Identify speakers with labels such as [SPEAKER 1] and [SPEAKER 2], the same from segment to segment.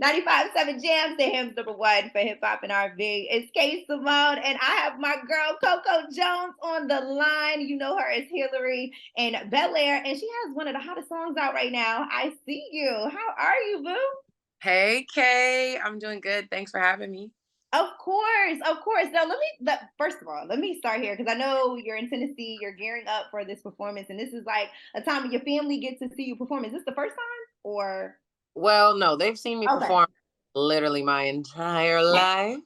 [SPEAKER 1] 95.7 Jams, the hymns number one for hip hop and R&B. It's K Simone, and I have my girl Coco Jones on the line. You know her as Hilary and Bel-Air, and she has one of the hottest songs out right now. I See You. How are you, boo?
[SPEAKER 2] Hey, Kay. I'm doing good. Thanks for having me.
[SPEAKER 1] Of course, of course. Now, first of all, let me start here because I know you're in Tennessee. You're gearing up for this performance, and this is like a time when your family gets to see you perform. Is this the first time, or
[SPEAKER 2] Well, no, they've seen me
[SPEAKER 1] okay?
[SPEAKER 2] perform literally my entire life.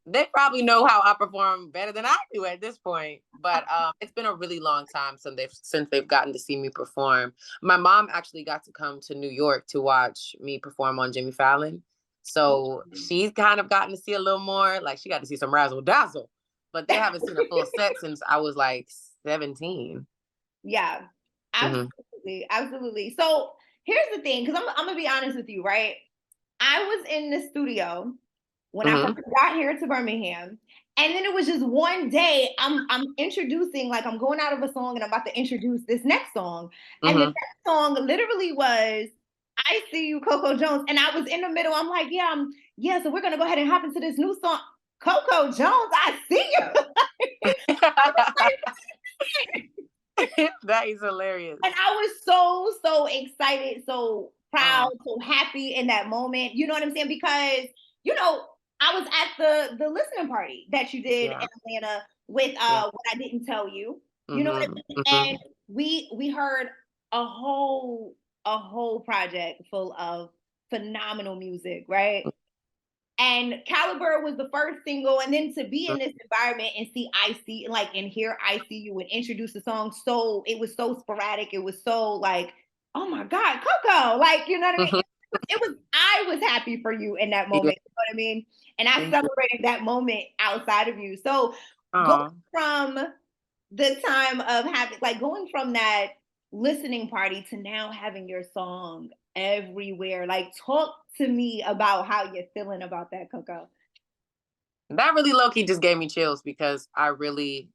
[SPEAKER 2] They probably know how I perform better than I do at this point. But it's been a really long time since they've gotten to see me perform. My mom actually got to come to New York to watch me perform on Jimmy Fallon. So she's kind of gotten to see a little more. Like she got to see some razzle dazzle. But they haven't seen a full set since I was like 17.
[SPEAKER 1] Yeah,
[SPEAKER 2] Hmm.
[SPEAKER 1] absolutely, absolutely. So here's the thing, because I'm gonna be honest with you, right? I was in the studio when I
[SPEAKER 2] Hmm.
[SPEAKER 1] first got here to Birmingham, and then it was just one day I'm introducing, like I'm going out of a song and I'm about to introduce this next song, and the
[SPEAKER 2] Hmm.
[SPEAKER 1] next song literally was "I See You," Coco Jones, and I was in the middle. I'm like, yeah, so we're gonna go ahead and hop into this new song, Coco Jones. I see you.
[SPEAKER 2] That is hilarious.
[SPEAKER 1] And I was so excited, so proud,
[SPEAKER 2] Oh,
[SPEAKER 1] so happy in that moment. You know what I'm saying? Because you know, I was at the listening party that you did in
[SPEAKER 2] yeah,
[SPEAKER 1] Atlanta with
[SPEAKER 2] yeah.
[SPEAKER 1] What I Didn't Tell You. You know what
[SPEAKER 2] Hmm.
[SPEAKER 1] I mean? And
[SPEAKER 2] Hmm.
[SPEAKER 1] we heard a whole project full of phenomenal music, right? And Caliber was the first single, and then to be in this environment and see I see like and hear I See You and introduce the song, so it was so sporadic, it was so like, oh my God, Coco, like, you know what I mean?
[SPEAKER 2] Hmm.
[SPEAKER 1] I was happy for you in that
[SPEAKER 2] Yeah,
[SPEAKER 1] moment, you know what I mean? And I
[SPEAKER 2] thank you.
[SPEAKER 1] celebrated that moment outside of you. So going
[SPEAKER 2] Oh,
[SPEAKER 1] from the time of having, like, going from that listening party to now having your song everywhere, like, talk to me about how you're feeling about that, Coco.
[SPEAKER 2] that really low key just gave me chills because I really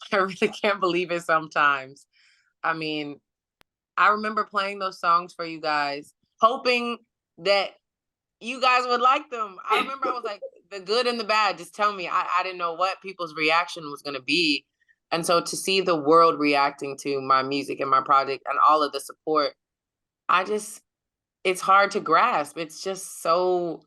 [SPEAKER 2] can't believe it sometimes. I mean, I remember playing those songs for you guys, hoping that you guys would like them. I remember I was like, the good and the bad, just tell me. I didn't know what people's reaction was going to be. And so to see the world reacting to my music and my project and all of the support, I just, it's hard to grasp. It's just so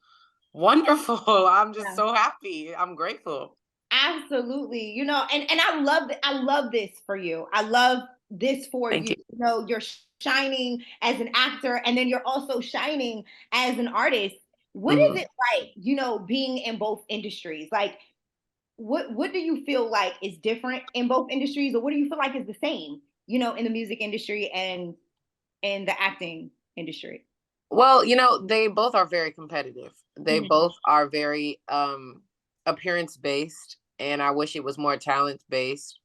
[SPEAKER 2] wonderful. I'm just
[SPEAKER 1] Yeah.
[SPEAKER 2] so happy. I'm grateful.
[SPEAKER 1] Absolutely. You know, and I love this for you. I love this for
[SPEAKER 2] Thank
[SPEAKER 1] you.
[SPEAKER 2] you.
[SPEAKER 1] You know, you're shining as an actor and then you're also shining as an artist. What is
[SPEAKER 2] Mhm.
[SPEAKER 1] it like, you know, being in both industries? Like what do you feel like is different in both industries, or what do you feel like is the same, you know, in the music industry and in the acting industry?
[SPEAKER 2] Well, they both are very competitive. They
[SPEAKER 1] Mhm.
[SPEAKER 2] both are very appearance based, and I wish it was more talent based.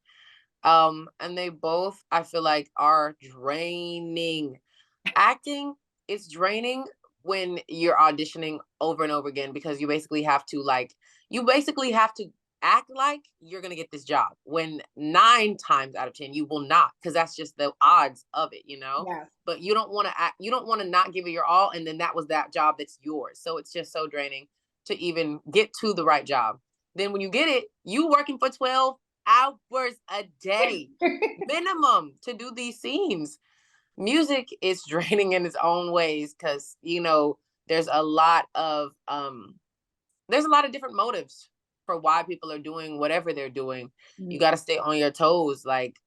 [SPEAKER 2] And they both, I feel like, are draining. Acting is draining when you're auditioning over and over again because you basically have to act like you're going to get this job when 9 times out of 10 you will not, because that's just the odds of it.
[SPEAKER 1] Yeah.
[SPEAKER 2] But you don't want to act, you don't want to not give it your all, and then that was that job that's yours. So it's just so draining to even get to the right job. Then when you get it, you working for 12 hours a day minimum to do these scenes. Music is draining in its own ways because there's a lot of there's a lot of different motives for why people are doing whatever they're doing. You got to stay on your toes, like,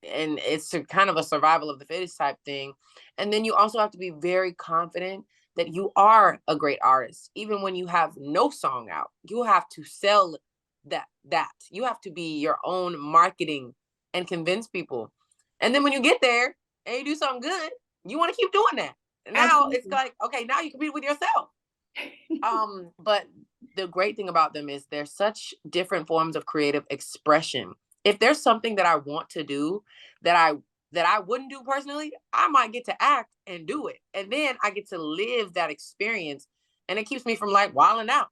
[SPEAKER 2] and it's kind of a survival of the fittest type thing. And then you also have to be very confident that you are a great artist even when you have no song out. You have to sell that you have to be your own marketing and convince people. And then when you get there and you do something good, you want to keep doing that. And now it's
[SPEAKER 1] Absolutely.
[SPEAKER 2] like, okay, now you compete with yourself. But the great thing about them is they're such different forms of creative expression. If there's something that I want to do that I wouldn't do personally, I might get to act and do it. And then I get to live that experience, and it keeps me from like wilding out.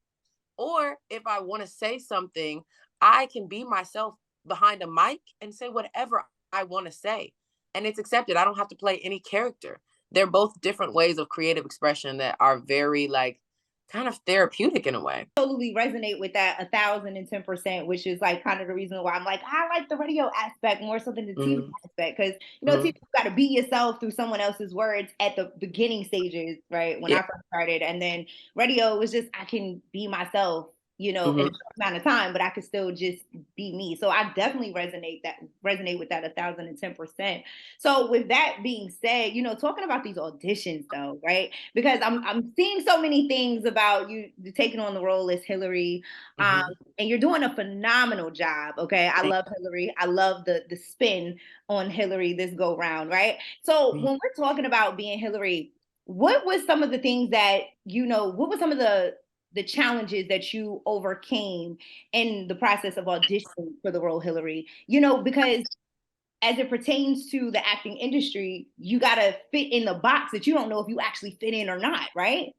[SPEAKER 2] Or if I want to say something, I can be myself behind a mic and say whatever I want to say. And it's accepted. I don't have to play any character. they're both different ways of creative expression that are very like kind of therapeutic in a way.
[SPEAKER 1] Totally resonate with that 1,010%, which is like kind of the reason why I'm like, I like the radio aspect more so than the TV
[SPEAKER 2] Mm-hmm.
[SPEAKER 1] aspect. Because, TV,
[SPEAKER 2] Mm-hmm.
[SPEAKER 1] you got to be yourself through someone else's words at the beginning stages, right? When
[SPEAKER 2] Yeah.
[SPEAKER 1] I first started. And then radio was just, I can be myself, in a
[SPEAKER 2] Mm-hmm.
[SPEAKER 1] short amount of time, but I could still just be me. So I definitely resonate with that 1,010%. So with that being said, talking about these auditions though, right? Because I'm seeing so many things about you taking on the role as Hilary, um,
[SPEAKER 2] Mm-hmm.
[SPEAKER 1] and you're doing a phenomenal job. Okay, I love Hilary. I love the spin on Hilary this go round, right? So
[SPEAKER 2] Mm-hmm.
[SPEAKER 1] when we're talking about being Hilary, what was some of the things that What were some of the challenges that you overcame in the process of auditioning for the role Hilary? Because as it pertains to the acting industry, you got to fit in the box that you don't know if you actually fit in or not, right?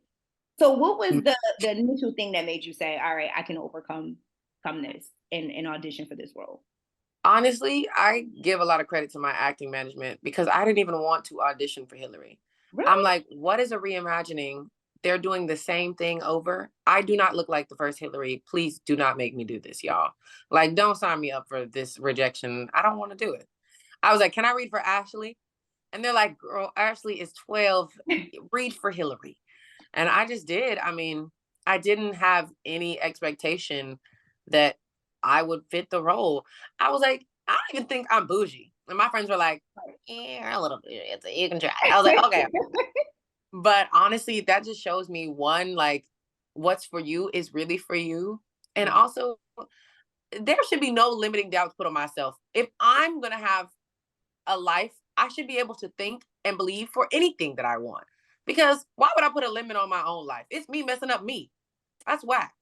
[SPEAKER 1] So what was the initial thing that made you say, all right, I can overcome this and audition for this role?
[SPEAKER 2] Honestly, I give a lot of credit to my acting management because I didn't even want to audition for Hilary. I'm
[SPEAKER 1] Really?
[SPEAKER 2] like, what is a reimagining? They're doing the same thing over. I do not look like the first Hilary. Please do not make me do this, y'all. Like, don't sign me up for this rejection. I don't want to do it. I was like, can I read for Ashley? And they're like, girl, Ashley is 12. Read for Hilary. And I just did. I mean, I didn't have any expectation that I would fit the role. I was like, I don't even think I'm bougie. And my friends were like, yeah, you're a little bougie. You can try. I was like, okay. But honestly, that just shows me one, like, what's for you is really for you. And
[SPEAKER 1] Mhm.
[SPEAKER 2] also, there should be no limiting doubts put on myself. If I'm going to have a life, I should be able to think and believe for anything that I want. Because why would I put a limit on my own life? It's me messing up me. That's whack.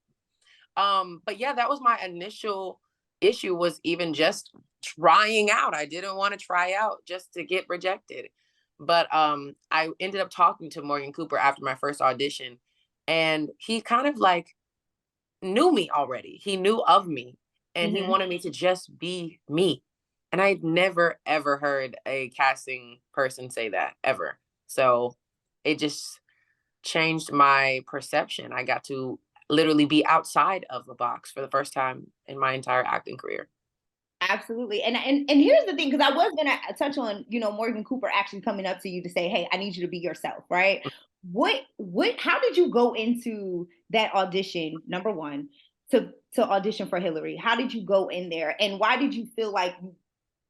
[SPEAKER 2] But yeah, that was my initial issue was even just trying out. I didn't want to try out just to get rejected. But I ended up talking to Morgan Cooper after my first audition, and he kind of like knew me already. He knew of me, and he
[SPEAKER 1] Mhm.
[SPEAKER 2] wanted me to just be me. And I'd never ever heard a casting person say that ever. So it just changed my perception. I got to literally be outside of the box for the first time in my entire acting career.
[SPEAKER 1] Absolutely. And here's the thing, because I was gonna touch on, Morgan Cooper actually coming up to you to say, hey, I need you to be yourself, right? How did you go into that audition, number one, to audition for Hilary? How did you go in there? And why did you feel like you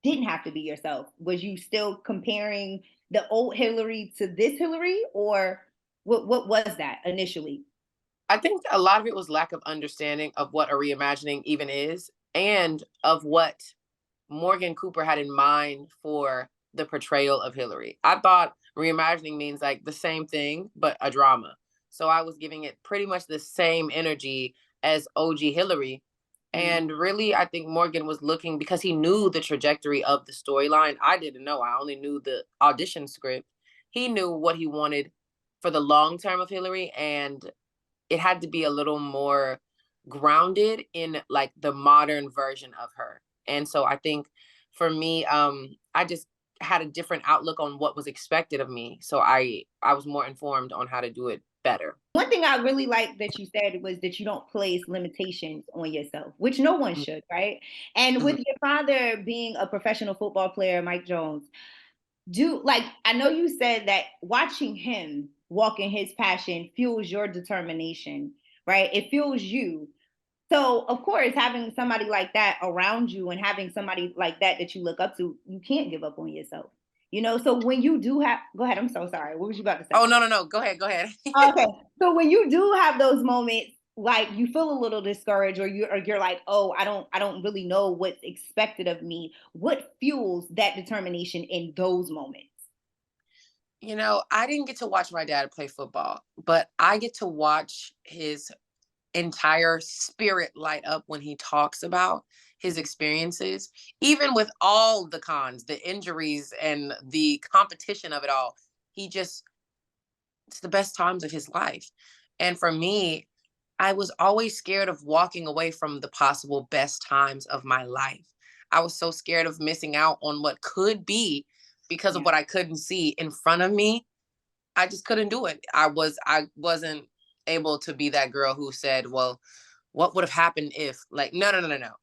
[SPEAKER 1] didn't have to be yourself? Was you still comparing the old Hilary to this Hilary, or what was that initially?
[SPEAKER 2] I think a lot of it was lack of understanding of what a reimagining even is and of what Morgan Cooper had in mind for the portrayal of Hilary. I thought reimagining means like the same thing, but a drama. So I was giving it pretty much the same energy as OG Hilary.
[SPEAKER 1] Mm.
[SPEAKER 2] And really, I think Morgan was looking because he knew the trajectory of the storyline. I didn't know. I only knew the audition script. He knew what he wanted for the long term of Hilary, and it had to be a little more grounded in like the modern version of her. And so I think for me, I just had a different outlook on what was expected of me. So I was more informed on how to do it better.
[SPEAKER 1] One thing I really like that you said was that you don't place limitations on yourself, which no one should, right? And with
[SPEAKER 2] Mhm.
[SPEAKER 1] your father being a professional football player, Mike Jones, I know you said that watching him walk in his passion fuels your determination, right? It fuels you. So, of course, having somebody like that around you and having somebody like that you look up to, you can't give up on yourself. So when you do have, go ahead. I'm so sorry. What was you about to
[SPEAKER 2] Oh
[SPEAKER 1] say?
[SPEAKER 2] no, no, no. Go ahead, go ahead.
[SPEAKER 1] Okay. So when you do have those moments, like you feel a little discouraged or you're like, "Oh, I don't really know what's expected of me." What fuels that determination in those moments?
[SPEAKER 2] I didn't get to watch my dad play football, but I get to watch his entire spirit light up when he talks about his experiences, even with all the cons, the injuries, and the competition of it all. He just, it's the best times of his life. And for me, I was always scared of walking away from the possible best times of my life. I was so scared of missing out on what could be because of
[SPEAKER 1] Yeah.
[SPEAKER 2] what I couldn't see in front of me. I just couldn't do it. I wasn't able to be that girl who said, well, what would have happened if, like, no.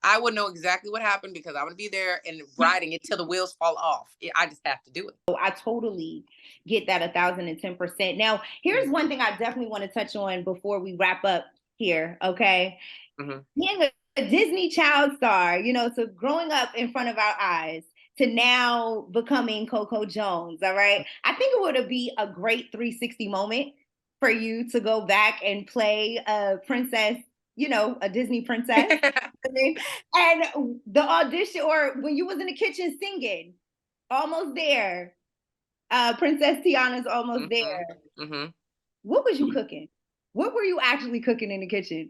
[SPEAKER 2] I would know exactly what happened because I would be there and riding it till the wheels fall off. I just have to do it.
[SPEAKER 1] I totally get that 1,010%. Now, here's one thing I definitely want to touch on before we wrap up here. Okay.
[SPEAKER 2] Mm-hmm.
[SPEAKER 1] Being a Disney child star, so growing up in front of our eyes to now becoming Coco Jones. All right. I think it would be a great 360 moment for you to go back and play a princess, a Disney princess. And the audition, or when you was in the kitchen singing, almost there. Princess Tiana's almost there.
[SPEAKER 2] Mm-hmm.
[SPEAKER 1] What was you cooking? What were you actually cooking in the kitchen?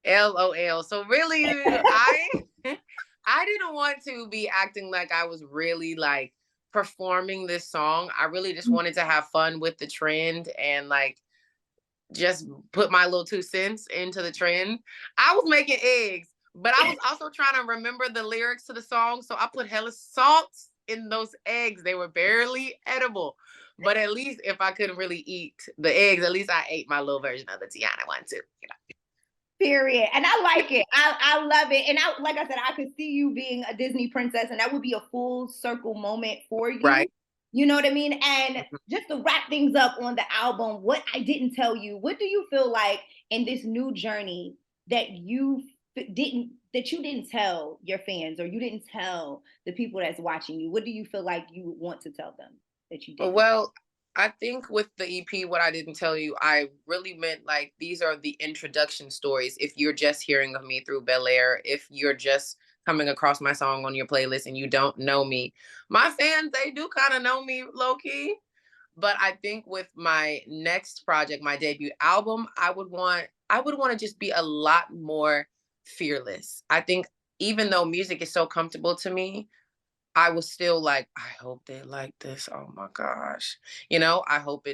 [SPEAKER 2] LOL. So really, I didn't want to be acting like I was really like performing this song. I really just wanted to have fun with the trend and like just put my little 2 cents into the trend. I was making eggs, but I was also trying to remember the lyrics to the song. So I put hella salt in those eggs. They were barely edible. But at least if I couldn't really eat the eggs, at least I ate my little version of the Tiana one too.
[SPEAKER 1] Period. And I like it. I love it. And like I said, I could see you being a Disney princess, and that would be a full circle moment for you.
[SPEAKER 2] Right.
[SPEAKER 1] You know what I mean? And just to wrap things up on the album, what I didn't tell you, what do you feel like in this new journey that you didn't tell your fans, or you didn't tell the people that's watching you? What do you feel like you want to tell them that you didn't?
[SPEAKER 2] Well, I think with the EP, what I didn't tell you, I really meant like these are the introduction stories. If you're just hearing of me through Bel-Air, if you're just coming across my song on your playlist and you don't know me, my fans, they do kind of know me low key. But I think with my next project, my debut album, I would want to just be a lot more fearless. I think even though music is so comfortable to me, I was still like, I hope they like this. Oh my gosh. I hope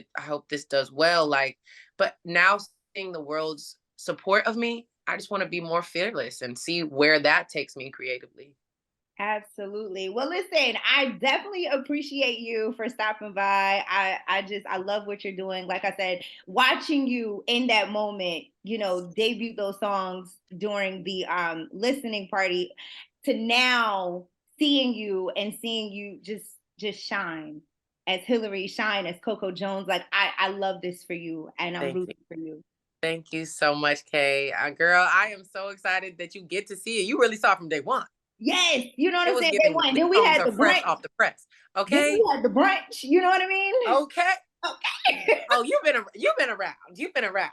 [SPEAKER 2] this does well. Like, but now seeing the world's support of me, I just want to be more fearless and see where that takes me creatively.
[SPEAKER 1] Absolutely. Well, listen, I definitely appreciate you for stopping by. I love what you're doing. Like I said, watching you in that moment, debut those songs during the listening party, to now seeing you just shine as Hilary, shine as Coco Jones. Like I love this for you, and I'm rooting for you.
[SPEAKER 2] Thank you so much, Kay. Girl, I am so excited that you get to see it. You really saw it from day one.
[SPEAKER 1] Yes, you know what
[SPEAKER 2] It
[SPEAKER 1] I'm
[SPEAKER 2] was
[SPEAKER 1] saying? Day
[SPEAKER 2] giving
[SPEAKER 1] one.
[SPEAKER 2] the
[SPEAKER 1] Then we
[SPEAKER 2] songs
[SPEAKER 1] had
[SPEAKER 2] are
[SPEAKER 1] the
[SPEAKER 2] fresh
[SPEAKER 1] brunch.
[SPEAKER 2] off the press.
[SPEAKER 1] Then
[SPEAKER 2] Okay.
[SPEAKER 1] we had the brunch. You know what I mean?
[SPEAKER 2] Okay.
[SPEAKER 1] Okay.
[SPEAKER 2] Oh, you've been around. You've been around.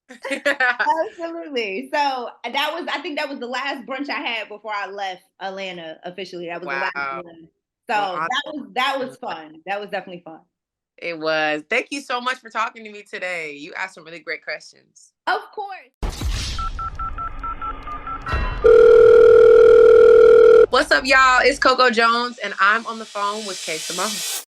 [SPEAKER 1] Absolutely. So I think that was the last brunch I had before I left Atlanta officially. That was the last one. So that was fun. That was definitely fun.
[SPEAKER 2] It was. Thank you so much for talking to me today. You asked some really great questions.
[SPEAKER 1] Of course.
[SPEAKER 2] What's up, y'all? It's Coco Jones, and I'm on the phone with Kay Simone.